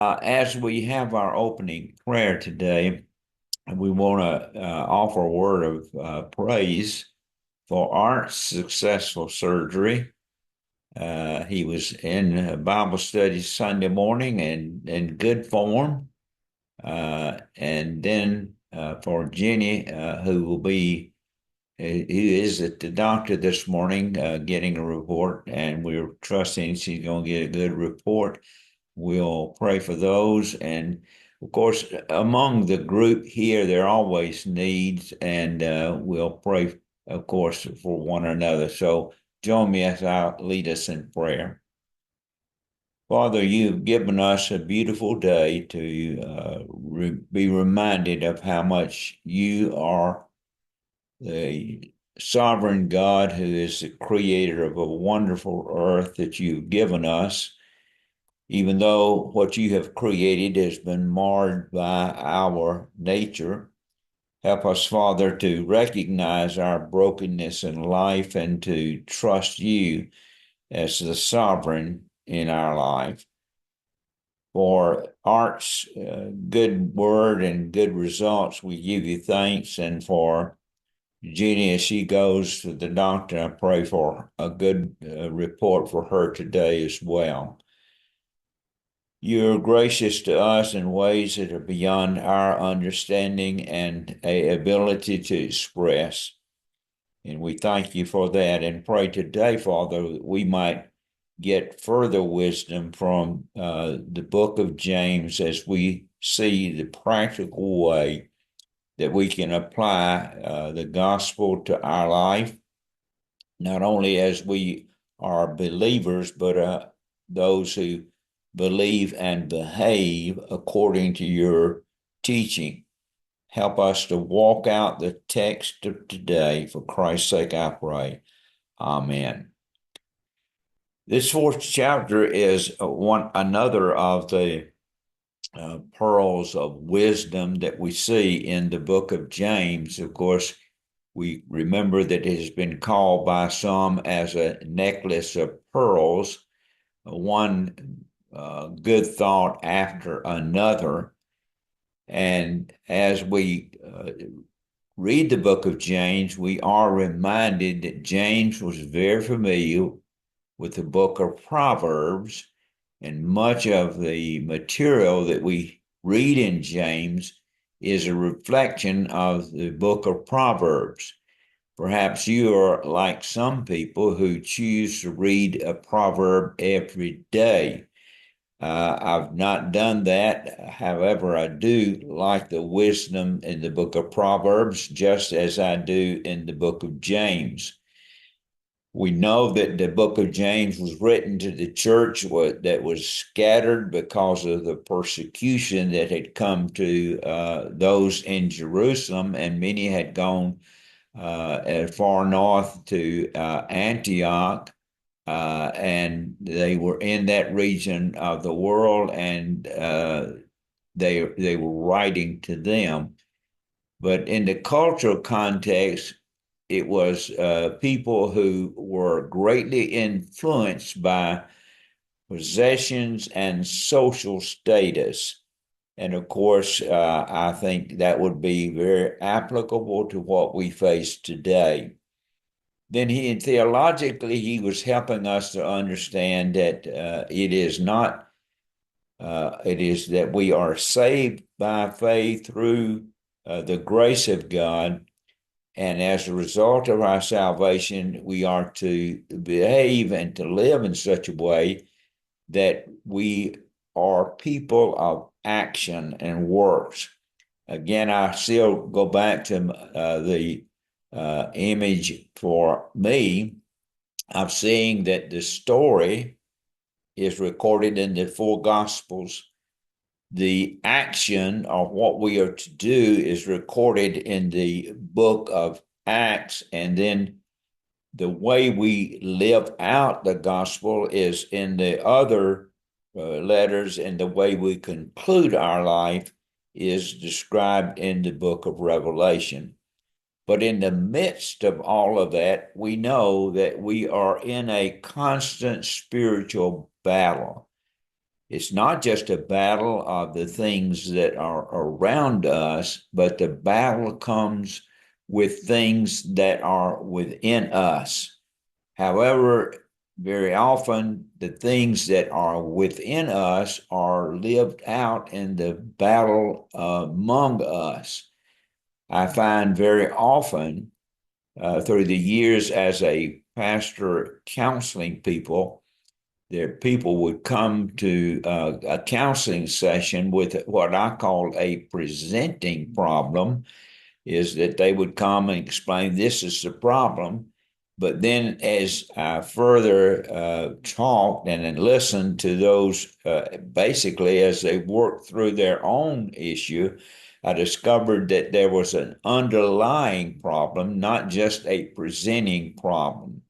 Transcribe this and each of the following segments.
As we have our opening prayer today, we want to offer a word of praise for Art's successful surgery. He was in Bible study Sunday morning and in good form. And then for Jenny, who is at the doctor this morning getting a report, and we're trusting she's going to get a good report. We'll pray for those. And of course, among the group here, there are always needs, and we'll pray, of course, for one another. So join me as I lead us in prayer. Father, you've given us a beautiful day to be reminded of how much you are the sovereign God who is the creator of a wonderful earth that you've given us. Even though what you have created has been marred by our nature, help us, Father, to recognize our brokenness in life and to trust you as the sovereign in our life. For Art's good word and good results, we give you thanks. And for Jeannie, as she goes to the doctor, I pray for a good report for her today as well. You're gracious to us in ways that are beyond our understanding and ability to express. And we thank you for that and pray today, Father, that we might get further wisdom from the book of James as we see the practical way that we can apply the gospel to our life, not only as we are believers, but those who believe and behave according to your teaching. Help us to walk out the text of today. For Christ's sake, I pray. Amen. This fourth chapter is another of the pearls of wisdom that we see in the book of James. Of course, we remember that it has been called by some as a necklace of pearls, one good thought after another. And as we read the book of James, we are reminded that James was very familiar with the book of Proverbs, and much of the material that we read in James is a reflection of the book of Proverbs. Perhaps you are like some people who choose to read a proverb every day. I've not done that. However, I do like the wisdom in the book of Proverbs, just as I do in the book of James. We know that the book of James was written to the church that was scattered because of the persecution that had come to those in Jerusalem, and many had gone as far north to Antioch, and they were in that region of the world, and they were writing to them. But in the cultural context, it was people who were greatly influenced by possessions and social status. And of course, I think that would be very applicable to what we face today. Then theologically, he was helping us to understand that it is that we are saved by faith through the grace of God. And as a result of our salvation, we are to behave and to live in such a way that we are people of action and works. Again, I still go back to the image for me of seeing that the story is recorded in the four Gospels. The action of what we are to do is recorded in the book of Acts, and then the way we live out the gospel is in the other letters, and the way we conclude our life is described in the book of Revelation. But in the midst of all of that, we know that we are in a constant spiritual battle. It's not just a battle of the things that are around us, but the battle comes with things that are within us. However, very often the things that are within us are lived out in the battle among us. I find very often through the years as a pastor counseling people, there people would come to a counseling session with what I call a presenting problem, is that they would come and explain this is the problem. But then as I further talked and then listened to those, basically as they worked through their own issue, I discovered that there was an underlying problem, not just a presenting problem.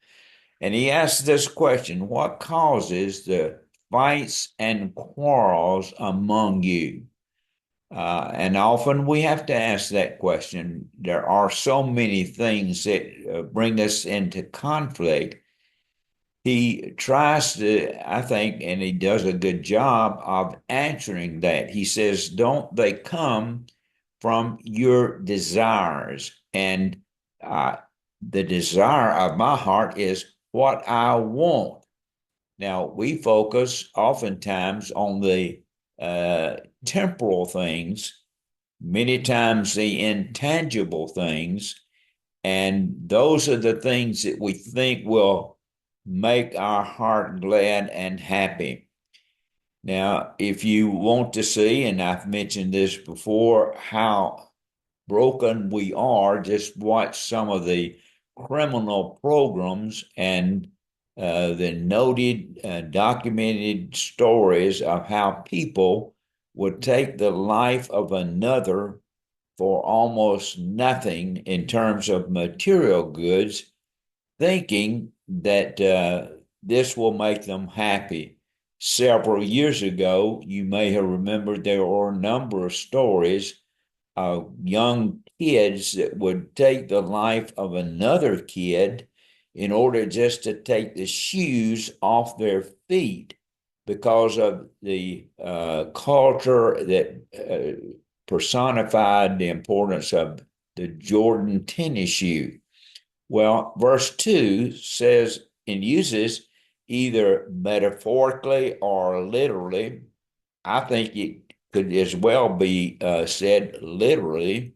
And he asked this question: what causes the fights and quarrels among you? And often we have to ask that question. There are so many things that bring us into conflict. He tries to, I think, and he does a good job of answering that. He says, don't they come from your desires? And uh, the desire of my heart is what I want. Now, we focus oftentimes on the temporal things, many times the intangible things, and those are the things that we think will make our heart glad and happy. Now, if you want to see, and I've mentioned this before, how broken we are, just watch some of the criminal programs and the noted, documented stories of how people would take the life of another for almost nothing in terms of material goods, thinking that this will make them happy. Several years ago, you may have remembered there were a number of stories of young kids that would take the life of another kid in order just to take the shoes off their feet because of the culture that personified the importance of the Jordan tennis shoe. Well, verse 2 says and uses either metaphorically or literally. I think it could as well be said literally.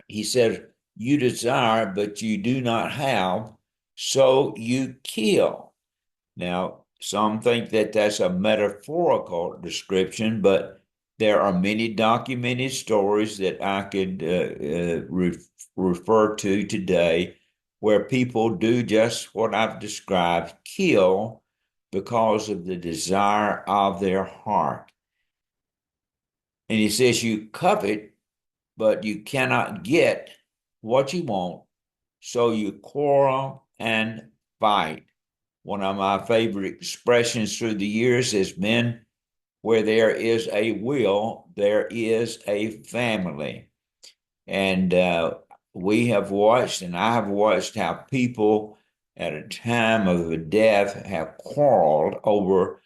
He says, you desire, but you do not have, so you kill. Now, some think that that's a metaphorical description, but there are many documented stories that I could refer to today where people do just what I've described, kill because of the desire of their heart. And he says, you covet, but you cannot get what you want, so you quarrel and fight. One of my favorite expressions through the years has been, where there is a will, there is a family. And we have watched, and I have watched, how people at a time of a death have quarreled over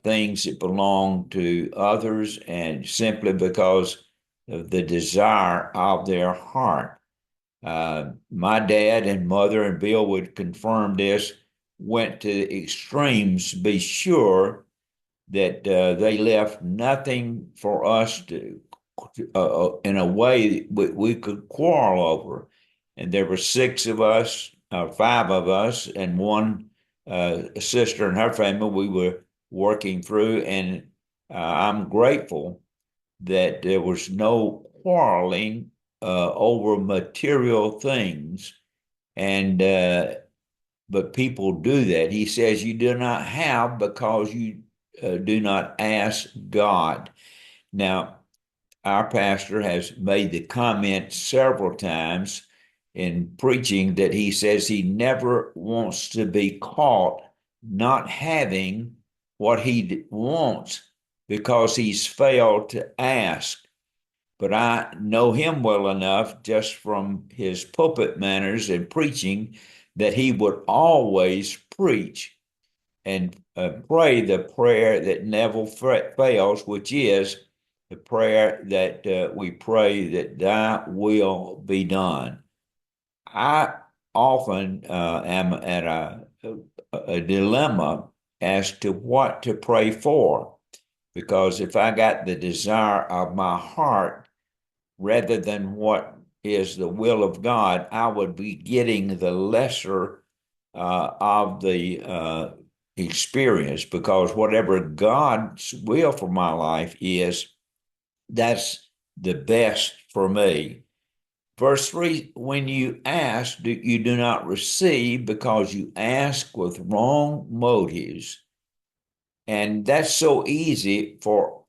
things that belong to others, and simply because of the desire of their heart. My dad and mother, and Bill would confirm this, went to extremes to be sure that they left nothing for us to, in a way, we could quarrel over. And there were six of us, five of us, and one sister and her family we were working through. And I'm grateful that there was no quarreling over material things. And but people do that. He says you do not have because you do not ask God. Now, our pastor has made the comment several times in preaching that he says he never wants to be caught not having what he wants because he's failed to ask. But I know him well enough just from his pulpit manners and preaching that he would always preach. and pray the prayer that never fails, which is the prayer that we pray that thy will be done. I often am at a dilemma as to what to pray for, because if I got the desire of my heart rather than what is the will of God, I would be getting the lesser of the experience, because whatever God's will for my life is, that's the best for me. Verse 3, when you ask, you do not receive because you ask with wrong motives. And that's so easy for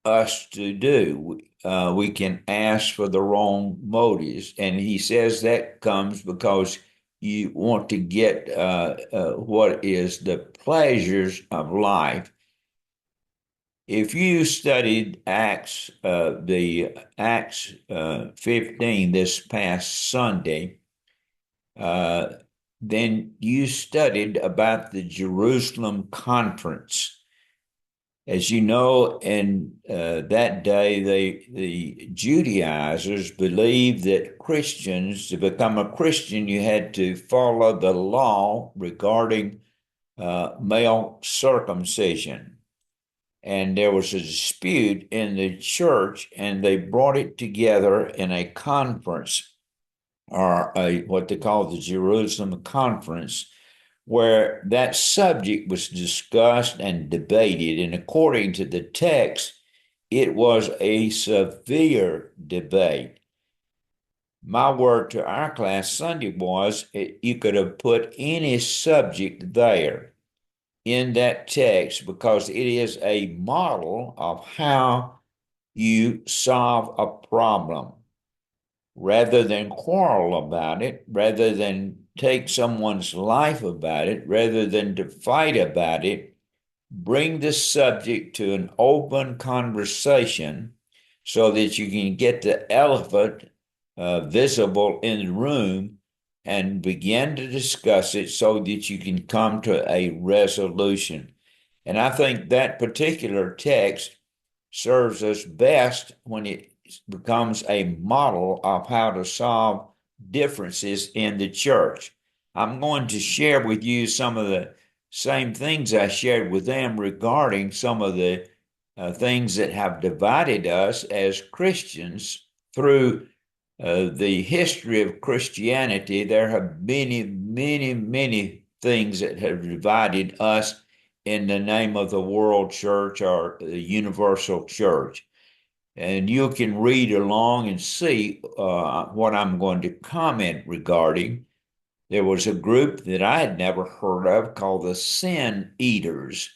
us to do. We can ask for the wrong motives. And he says that comes because you want to get what is the pleasures of life. If you studied the Acts 15 this past Sunday, uh, then you studied about the Jerusalem conference. As you know, in that day, the Judaizers believed that Christians, to become a Christian, you had to follow the law regarding male circumcision. And there was a dispute in the church, and they brought it together in a conference, or what they call the Jerusalem Conference, where that subject was discussed and debated. And according to the text, it was a severe debate. My word to our class Sunday was you could have put any subject there in that text, because it is a model of how you solve a problem. Rather than quarrel about it, rather than take someone's life about it, rather than to fight about it, bring the subject to an open conversation so that you can get the elephant visible in the room and begin to discuss it so that you can come to a resolution. And I think that particular text serves us best when it becomes a model of how to solve differences in the church. I'm going to share with you some of the same things I shared with them regarding some of the things that have divided us as Christians through the history of Christianity. There have many, many, many things that have divided us in the name of the world church or the universal church. And you can read along and see what I'm going to comment regarding. There was a group that I had never heard of called the Sin Eaters.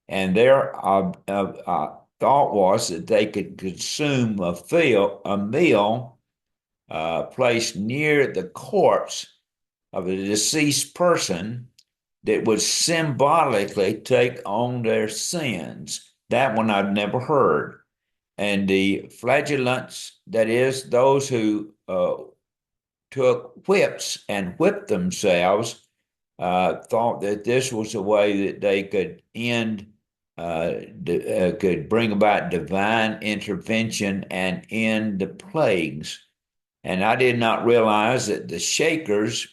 And their thought was that they could consume a meal placed near the corpse of a deceased person that would symbolically take on their sins. That one I've never heard. And the flagellants, that is, those who took whips and whipped themselves, thought that this was a way that they could could bring about divine intervention and end the plagues. And I did not realize that the Shakers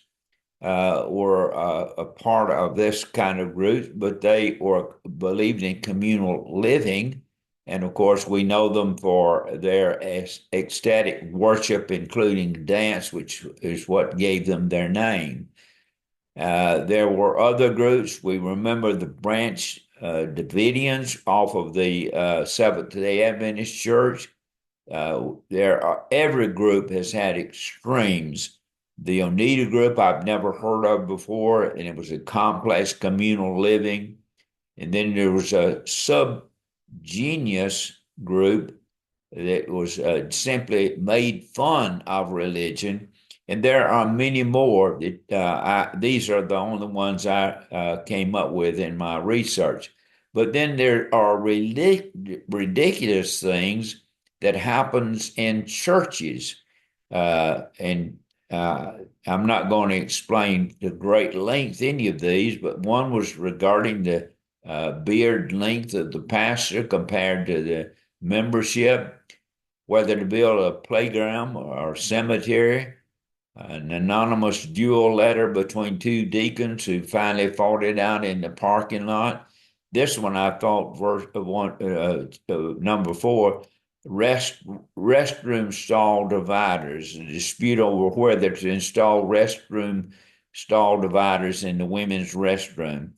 were a part of this kind of group, but they were believed in communal living. And of course, we know them for their ecstatic worship, including dance, which is what gave them their name. There were other groups. We remember the Branch Davidians off of the Seventh-day Adventist Church. Every group has had extremes. The Oneida group I've never heard of before, and it was a complex communal living. And then there was a subgenius group that was simply made fun of religion. And there are many more. These are the only ones I came up with in my research. But then there are ridiculous things that happens in churches. And I'm not going to explain to great length any of these, but one was regarding the beard length of the pastor compared to the membership, whether to build a playground or a cemetery, an anonymous duel letter between two deacons who finally fought it out in the parking lot. This one I thought number 4, restroom stall dividers, a dispute over whether to install restroom stall dividers in the women's restroom.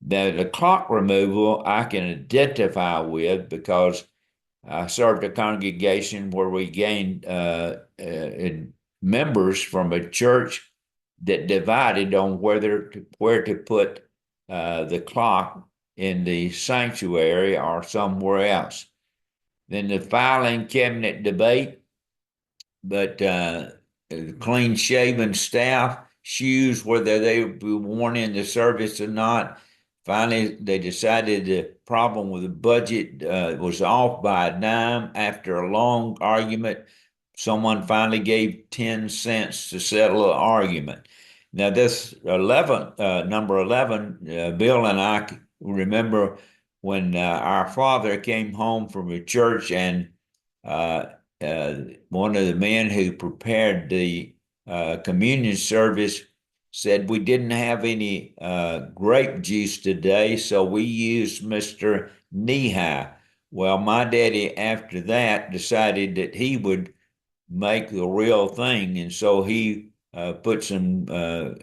The clock removal I can identify with because I served a congregation where we gained members from a church that divided on where to put the clock in the sanctuary or somewhere else. Then the filing cabinet debate, but clean shaven staff, shoes, whether they would be worn in the service or not. Finally, they decided the problem with the budget was off by a dime. After a long argument, someone finally gave 10 cents to settle the argument. Now, this number 11, Bill and I remember when our father came home from a church and uh, uh, one of the men who prepared the communion service said we didn't have any grape juice today, so we used Mr. Knee-High. Well, my daddy, after that, decided that he would make the real thing, and so he put some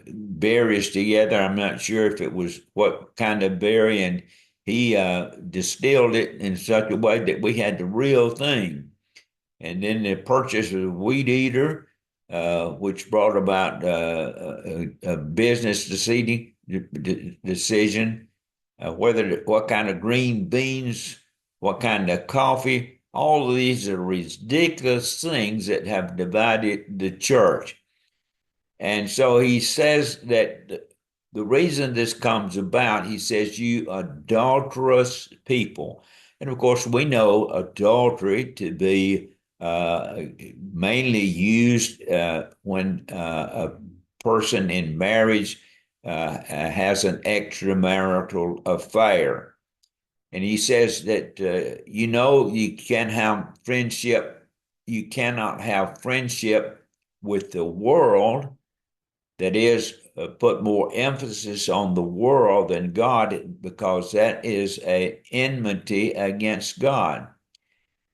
berries together. I'm not sure if it was what kind of berry, and he distilled it in such a way that we had the real thing. And then the purchase of Weed Eater, which brought about a business decision, what kind of green beans, what kind of coffee. All of these are ridiculous things that have divided the church. And so he says that the reason this comes about, he says, you adulterous people. And of course, we know adultery to be mainly used when a person in marriage has an extramarital affair. And he says that, you can have friendship, you cannot have friendship with the world, that is, put more emphasis on the world than God, because that is an enmity against God.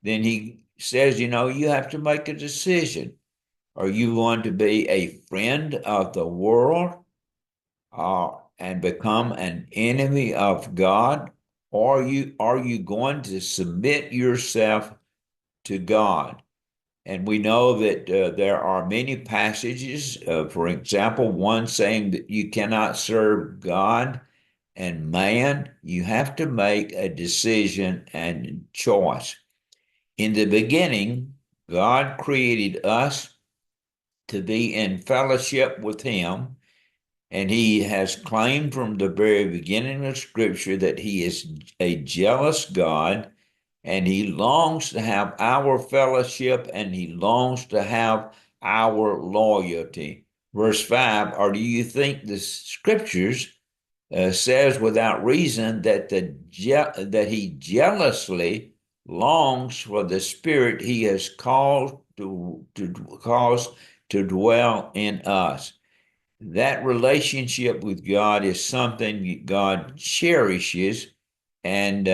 Then he says, you have to make a decision. Are you going to be a friend of the world and become an enemy of God? Or are you going to submit yourself to God? And we know that there are many passages, for example, one saying that you cannot serve God and man. You have to make a decision and choice. In the beginning, God created us to be in fellowship with Him, and He has claimed from the very beginning of Scripture that He is a jealous God, and He longs to have our fellowship, and He longs to have our loyalty. Verse 5, or do you think the Scriptures says without reason that that He jealously longs for the Spirit He has called to cause to dwell in us? That relationship with God is something God cherishes, and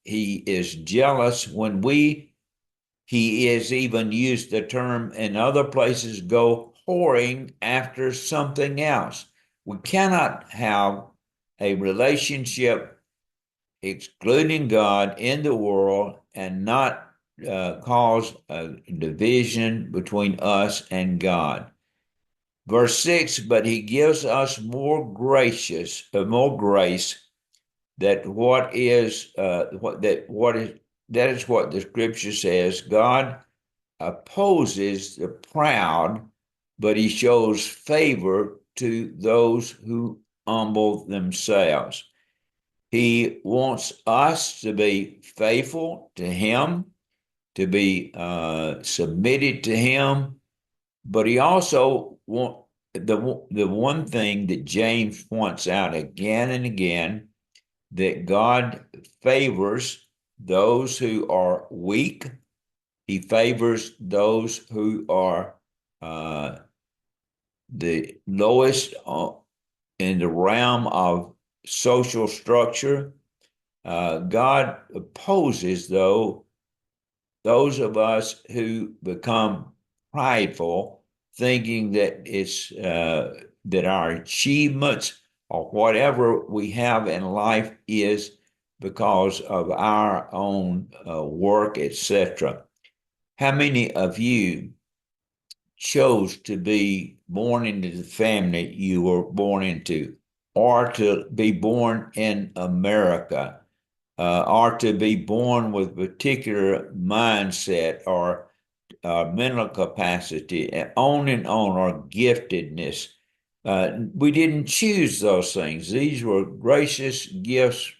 He is jealous when He is even used the term in other places, go whoring after something else. We cannot have a relationship excluding God in the world and not cause a division between us and God. Verse 6, but He gives us more grace, that that is what the Scripture says. God opposes the proud, but He shows favor to those who humble themselves. He wants us to be faithful to Him, to be submitted to Him, But he also want the one thing that James points out again and again, that God favors those who are weak. He favors those who are the lowest in the realm of social structure. God opposes, though, those of us who become prideful, thinking that it's that our achievements or whatever we have in life is because of our own work, etc. How many of you chose to be born into the family you were born into, or to be born in America, or to be born with a particular mindset or mental capacity, and on, or giftedness? We didn't choose those things. These were gracious gifts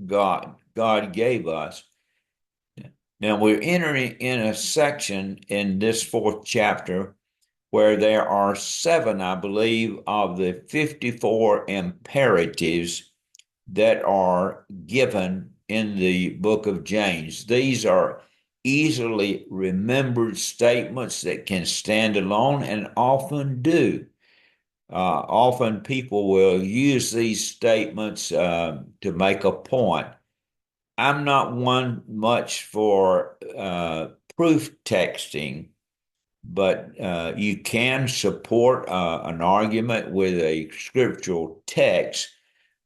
God gave us. Now we're entering in a section in this fourth chapter where there are seven, I believe, of the 54 imperatives that are given in the book of James. These are easily remembered statements that can stand alone and often do. Often people will use these statements to make a point. I'm not one much for proof texting, but you can support an argument with a scriptural text.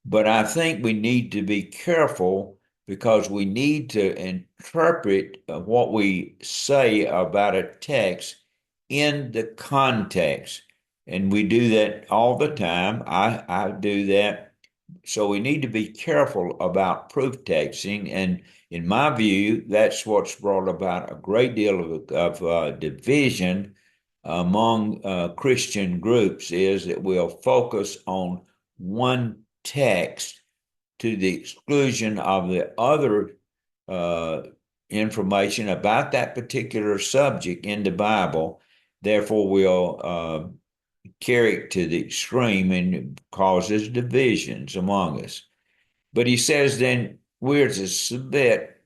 But I think we need to be careful because we need to interpret what we say about a text in the context. And we do that all the time. I do that. So we need to be careful about proof texting. And in my view, that's what's brought about a great deal of division among Christian groups, is that we'll focus on one text to the exclusion of the other uh, information about that particular subject in the Bible. Therefore, we'll carry it to the extreme and causes divisions among us. But he says then we're to submit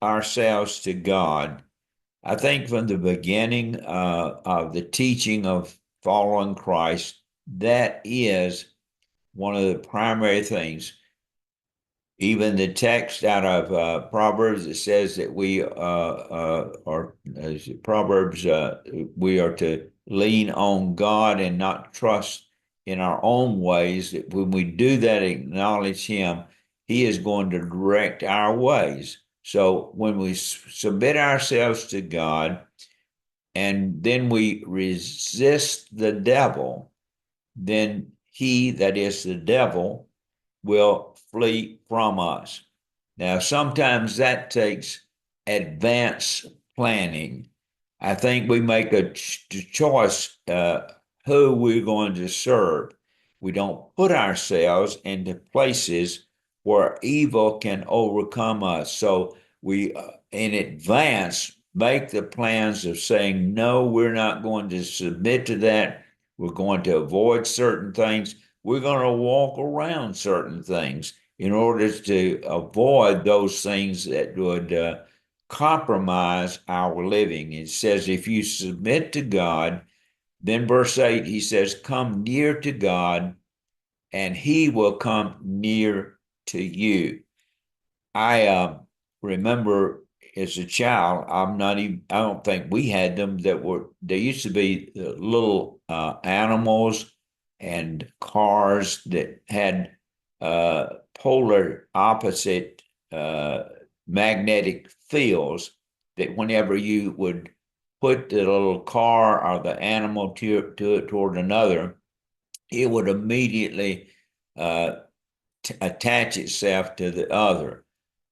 ourselves to God. I think from the beginning of the teaching of following Christ, that is one of the primary things. Even the text out of Proverbs, it says that we are, as Proverbs, we are to lean on God and not trust in our own ways. That when we do that, acknowledge Him, He is going to direct our ways. So when we submit ourselves to God and then we resist the devil, then he, that is the devil, will flee from us. Now, sometimes that takes advanced planning. I think we make a choice who we're going to serve. We don't put ourselves into places where evil can overcome us. So we, in advance, make the plans of saying, no, we're not going to submit to that. We're going to avoid certain things. We're going to walk around certain things in order to avoid those things that would compromise our living. It says, if you submit to God, then verse 8, he says, come near to God, and he will come near to you. I remember as a child, I don't think we had them that were, there used to be little animals and cars that had polar opposite magnetic fields, that whenever you would put the little car or the animal to it toward another, it would immediately uh, attach itself to the other.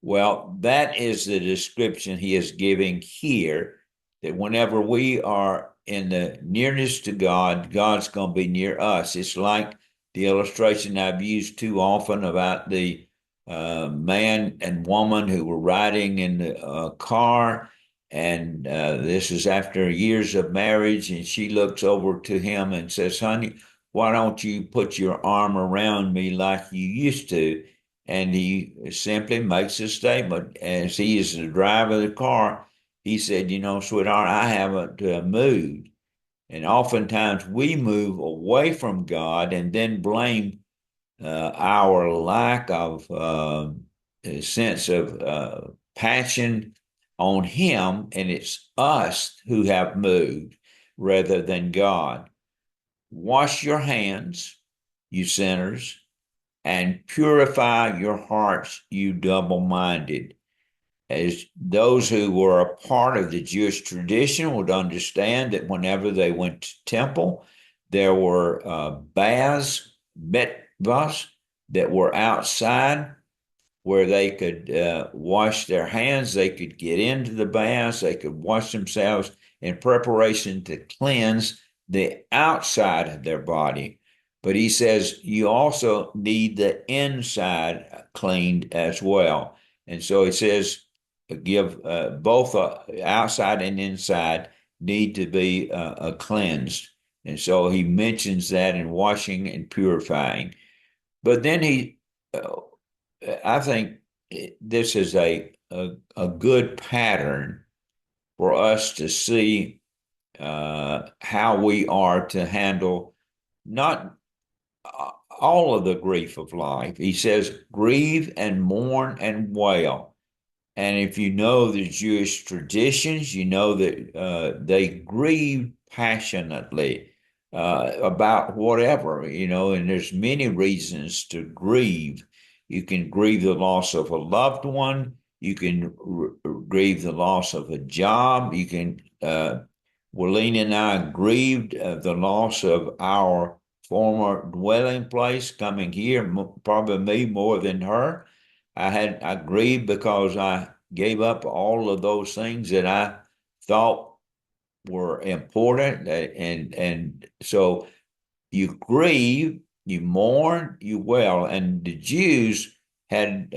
Well, that is the description he is giving here, that whenever we are in the nearness to God, God's going to be near us. It's like the illustration I've used too often about the man and woman who were riding in the car, And this is after years of marriage, and she looks over to him and says, "Honey, why don't you put your arm around me like you used to?" And he simply makes a statement, as he is the driver of the car. He said, "Sweetheart, I haven't moved." And oftentimes we move away from God and then blame our lack of a sense of passion on Him, and it's us who have moved rather than God. Wash your hands, you sinners, and purify your hearts, you double-minded. As those who were a part of the Jewish tradition would understand that whenever they went to temple, there were baths, mikvahs, that were outside where they could wash their hands, they could get into the baths, they could wash themselves in preparation to cleanse the outside of their body. But he says you also need the inside cleaned as well. And so he says, give both outside and inside need to be cleansed. And so he mentions that in washing and purifying. But then I think this is a good pattern for us to see how we are to handle not all of the grief of life. He says, grieve and mourn and wail. And if you know the Jewish traditions, you know that they grieve passionately about whatever, and there's many reasons to grieve. You can grieve the loss of a loved one. You can grieve the loss of a job. You can, Willene and I grieved the loss of our former dwelling place coming here, probably me more than her. I grieved because I gave up all of those things that I thought were important, and so you grieve, you mourn, you wail, and the Jews had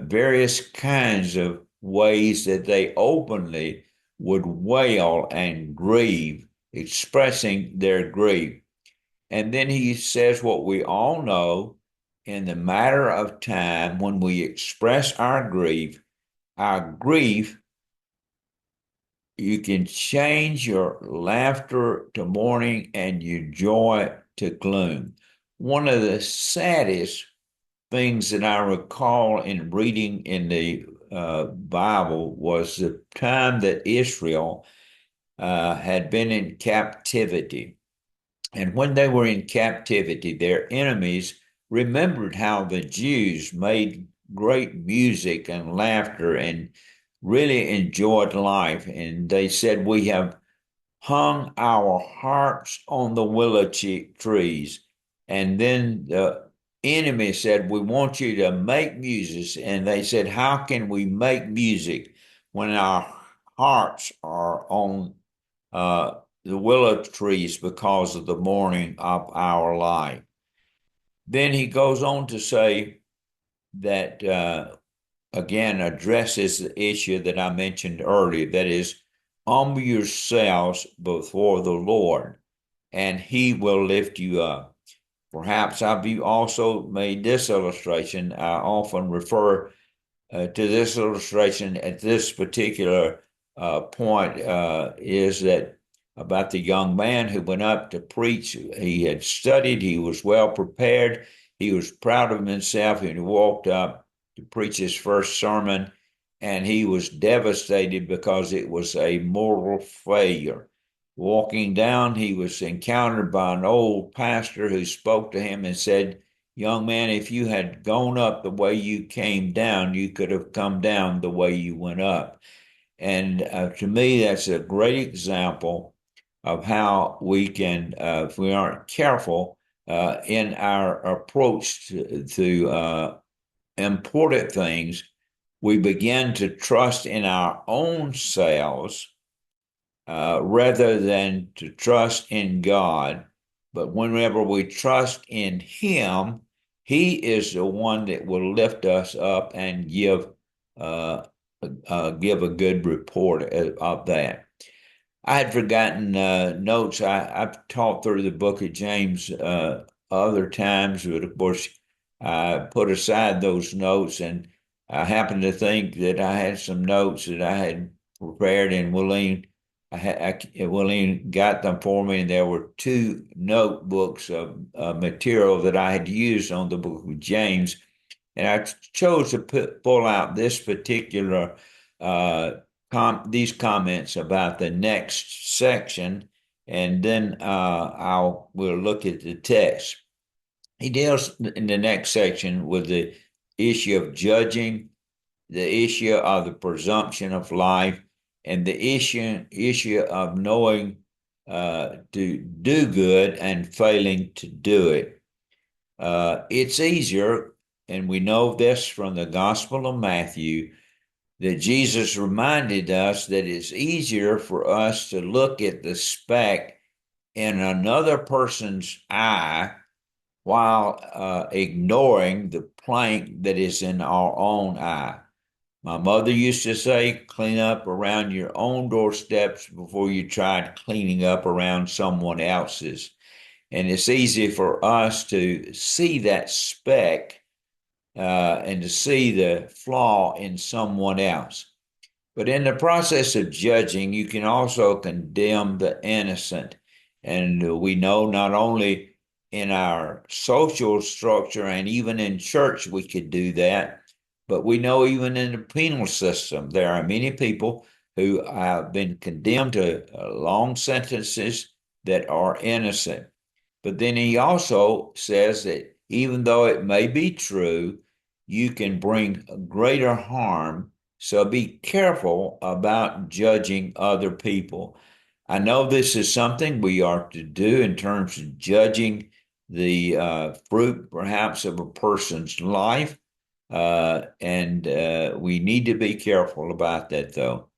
various kinds of ways that they openly would wail and grieve, expressing their grief. And then he says what we all know: in the matter of time, when we express our grief, you can change your laughter to mourning and your joy to gloom. One of the saddest things that I recall in reading in the Bible was the time that Israel had been in captivity. And when they were in captivity, their enemies remembered how the Jews made great music and laughter and really enjoyed life. And they said, "We have hung our harps on the willow trees." And then the enemy said, "We want you to make music." And they said, "How can we make music when our harps are on uh, the willow trees because of the mourning of our life?" Then he goes on to say that, again, addresses the issue that I mentioned earlier, that is, humble yourselves before the Lord, and he will lift you up. Perhaps I've also made this illustration. I often refer to this illustration at this particular point is that about the young man who went up to preach. He had studied, he was well prepared, he was proud of himself, and he walked up to preach his first sermon, and he was devastated because it was a moral failure. Walking down, he was encountered by an old pastor who spoke to him and said, "Young man, if you had gone up the way you came down, you could have come down the way you went up." And to me, that's a great example of how we can, if we aren't careful in our approach to important things, we begin to trust in our own selves rather than to trust in God. But whenever we trust in Him, He is the one that will lift us up and give give a good report of that. I had forgotten notes. I've taught through the book of James other times, but of course, I put aside those notes, and I happened to think that I had some notes that I had prepared, and Willeen got them for me, and there were two notebooks of material that I had used on the book of James, and I chose to pull out this particular these comments about the next section, and then we'll look at the text. He deals in the next section with the issue of judging, the issue of the presumption of life, and the issue of knowing to do good and failing to do it. It's easier, and we know this from the Gospel of Matthew, that Jesus reminded us that it's easier for us to look at the speck in another person's eye while ignoring the plank that is in our own eye. My mother used to say, clean up around your own doorsteps before you tried cleaning up around someone else's. And it's easy for us to see that speck and to see the flaw in someone else. But in the process of judging, you can also condemn the innocent. And we know not only in our social structure and even in church we could do that, but we know even in the penal system, there are many people who have been condemned to long sentences that are innocent. But then he also says that even though it may be true, you can bring greater harm. So be careful about judging other people. I know this is something we are to do in terms of judging the fruit, perhaps, of a person's life. And we need to be careful about that, though.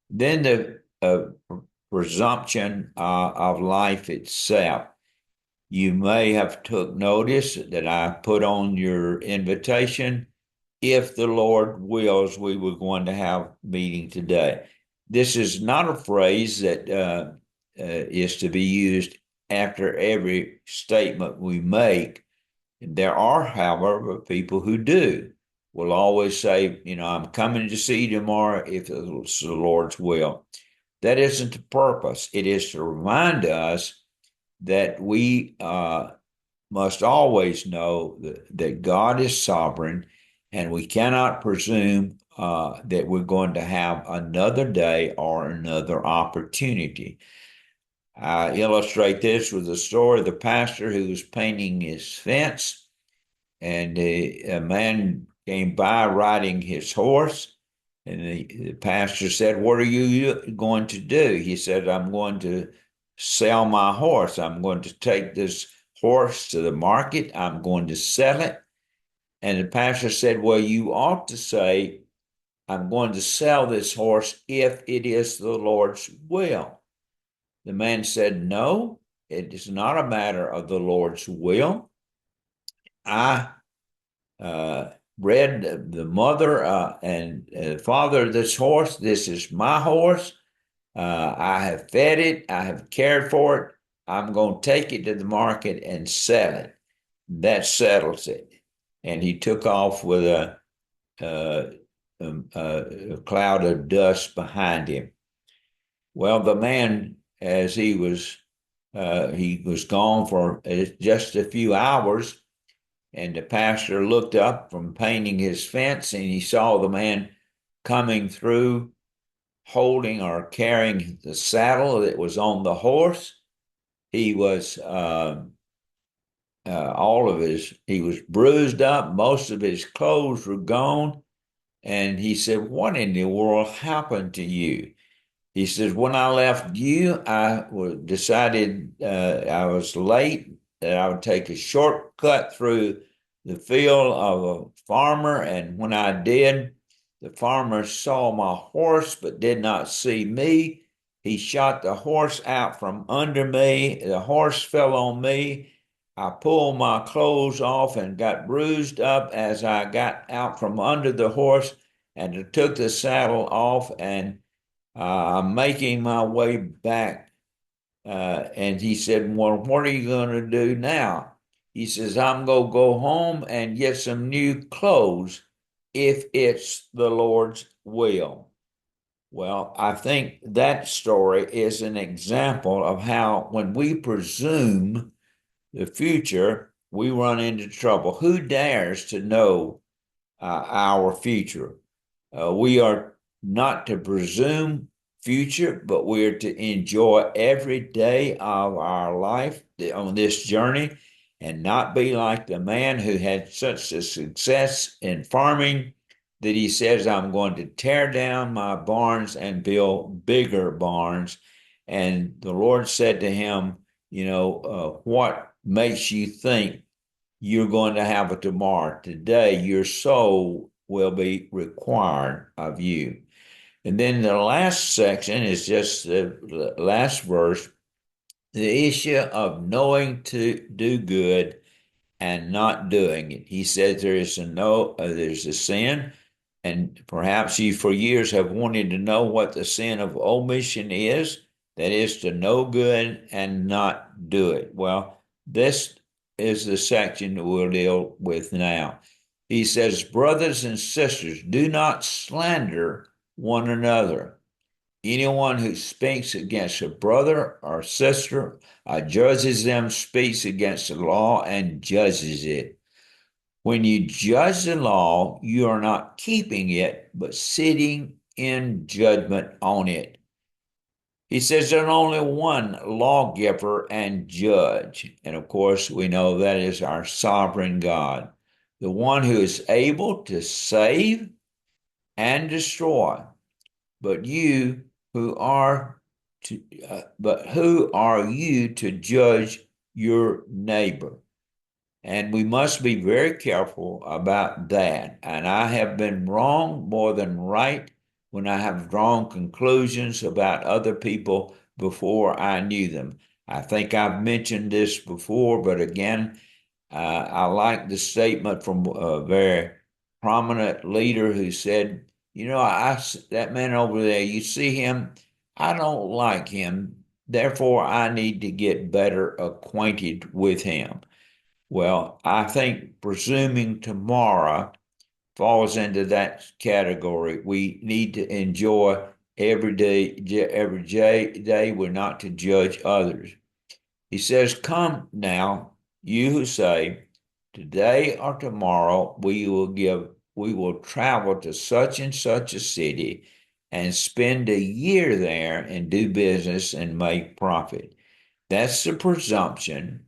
Then the presumption of life itself. You may have took notice that I put on your invitation, if the Lord wills, we were going to have meeting today. This is not a phrase that is to be used after every statement we make. There are, however, people who do. Will always say, I'm coming to see you tomorrow if it's the Lord's will. That isn't the purpose. It is to remind us that we must always know that God is sovereign, and we cannot presume that we're going to have another day or another opportunity. I illustrate this with the story of the pastor who was painting his fence, and a man came by riding his horse, and the pastor said, "What are you going to do?" He said, "I'm going to sell my horse. I'm going to take this horse to the market. I'm going to sell it." And the pastor said, "Well, you ought to say, I'm going to sell this horse if it is the Lord's will." The man said, "No, it is not a matter of the Lord's will. I bred the mother and father of this horse. This is my horse. I have fed it. I have cared for it. I'm going to take it to the market and sell it. That settles it." And he took off with a cloud of dust behind him. Well, the man, as he was gone for just a few hours, and the pastor looked up from painting his fence, and he saw the man coming through, holding or carrying the saddle that was on the horse. He was he was bruised up. Most of his clothes were gone. And he said, "What in the world happened to you?" He says, "When I left you, I decided I was late, that I would take a shortcut through the field of a farmer. And when I did, the farmer saw my horse but did not see me. He shot the horse out from under me. The horse fell on me. I pulled my clothes off and got bruised up as I got out from under the horse. and I took the saddle off, and I'm making my way back. And he said, well, what are you going to do now? He says, I'm going to go home and get some new clothes if it's the Lord's will. Well, I think that story is an example of how when we presume the future, we run into trouble. Who dares to know our future? We are not to presume future, but we are to enjoy every day of our life on this journey and not be like the man who had such a success in farming that he says, I'm going to tear down my barns and build bigger barns. And the Lord said to him, what makes you think you're going to have a tomorrow? Today, your soul will be required of you. And then the last section is just the last verse, the issue of knowing to do good and not doing it. He says there's a sin, and perhaps you for years have wanted to know what the sin of omission is. That is to know good and not do it. Well, this is the section that we'll deal with now. He says, brothers and sisters, do not slander one another. Anyone who speaks against a brother or sister judges them, speaks against the law, and judges it. When you judge the law, you are not keeping it, but sitting in judgment on it. He says there's only one lawgiver and judge. And of course, we know that is our sovereign God, the one who is able to save and destroy. But you who are but who are you to judge your neighbor? And we must be very careful about that. And I have been wrong more than right when I have drawn conclusions about other people before I knew them. I think I've mentioned this before, but again, I like the statement from a very prominent leader who said, that man over there, you see him, I don't like him. Therefore, I need to get better acquainted with him. Well, I think presuming tomorrow falls into that category. We need to enjoy every day. We're not to judge others. He says, come now, you who say, today or tomorrow we will travel to such and such a city and spend a year there and do business and make profit. That's the presumption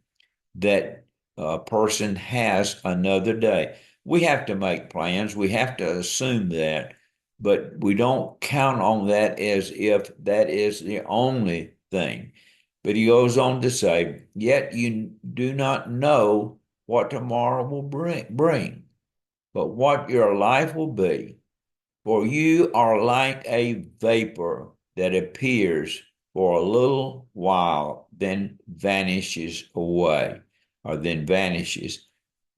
that a person has another day. We have to make plans. We have to assume that, but we don't count on that as if that is the only thing. But he goes on to say, yet you do not know what tomorrow will bring, but what your life will be. For you are like a vapor that appears for a little while, then vanishes away, or then vanishes.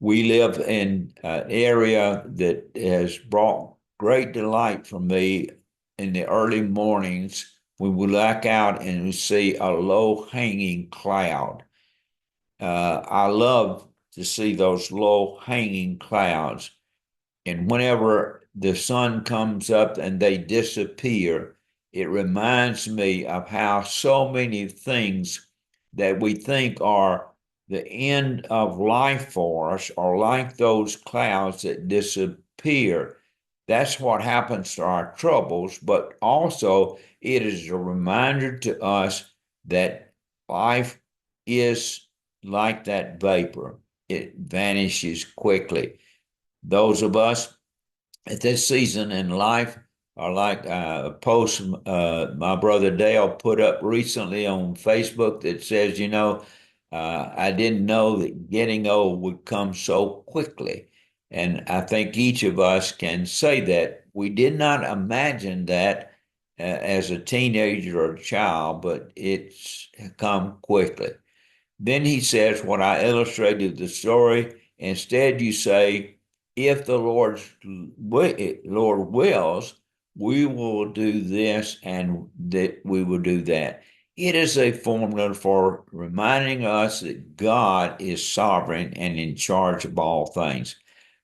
We live in an area that has brought great delight for me in the early mornings when we look out and we see a low-hanging cloud. I love to see those low-hanging clouds. And whenever the sun comes up and they disappear, it reminds me of how so many things that we think are the end of life for us are like those clouds that disappear. That's what happens to our troubles, but also it is a reminder to us that life is like that vapor. It vanishes quickly. Those of us at this season in life are like a post my brother Dale put up recently on Facebook that says, I didn't know that getting old would come so quickly. And I think each of us can say that. We did not imagine that as a teenager or a child, but it's come quickly. Then he says, what I illustrated the story, instead you say, if the Lord wills, we will do this and that we will do that. It is a formula for reminding us that God is sovereign and in charge of all things.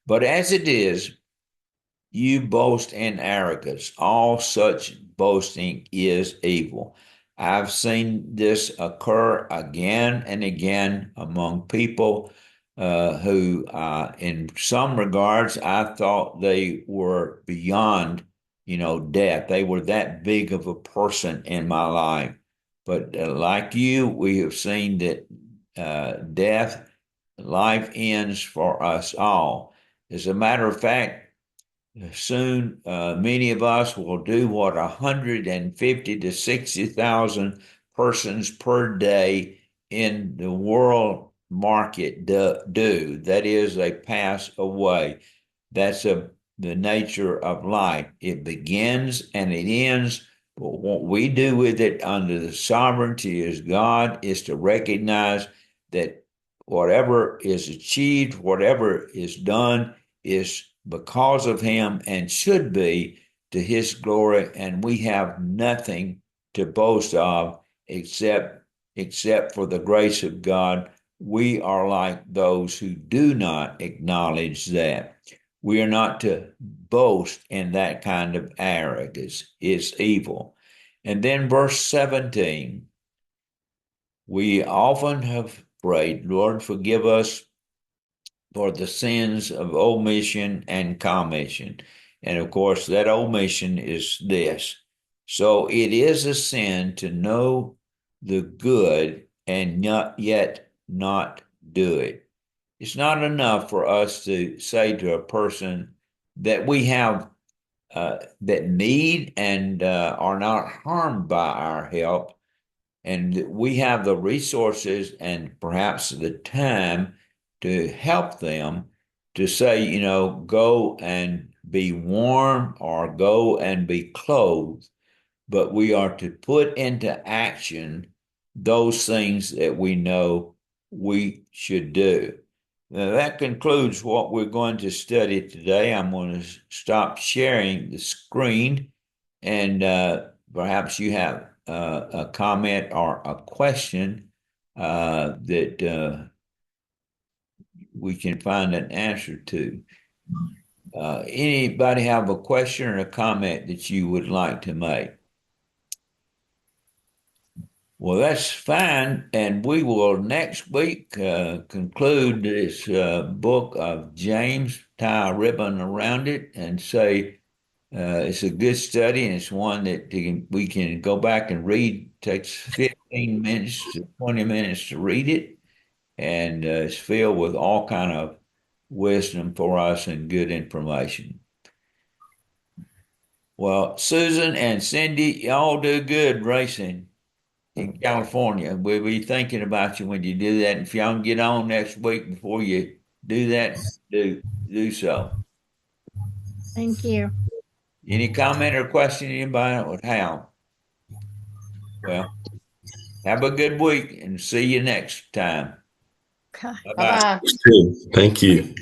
But as it is, you boast in arrogance. All such boasting is evil. I've seen this occur again and again among people who, in some regards, I thought they were beyond, death. They were that big of a person in my life. But like you, we have seen that life ends for us all. As a matter of fact, soon, many of us will do what 150 to 60,000 persons per day in the world market do. That is, they pass away. That's the nature of life. It begins and it ends. But what we do with it under the sovereignty of God is to recognize that whatever is achieved, whatever is done, is because of him and should be to his glory, and we have nothing to boast of except for the grace of God. We are like those who do not acknowledge that. We are not to boast in that kind of arrogance. It's evil. And then verse 17, we often have prayed, Lord, forgive us for the sins of omission and commission. And of course, that omission is this. So it is a sin to know the good and not yet not do it. It's not enough for us to say to a person that we have that need and are not harmed by our help, and we have the resources and perhaps the time to help them to say, go and be warm or go and be clothed, but we are to put into action those things that we know we should do. Now, that concludes what we're going to study today. I'm going to stop sharing the screen, and perhaps you have a comment or a question that we can find an answer to. Anybody have a question or a comment that you would like to make? Well, that's fine. And we will next week conclude this book of James, tie a ribbon around it, and say it's a good study, and it's one that we can go back and read. It takes 15 minutes to 20 minutes to read it, and it's filled with all kind of wisdom for us and good information. Well, Susan and Cindy, y'all do good racing in California. We'll be thinking about you when you do that. If y'all can get on next week before you do that, do so. Thank you. Any comment or question anybody would have? Well, have a good week and see you next time. Okay. Bye bye. Bye-bye. Thank you.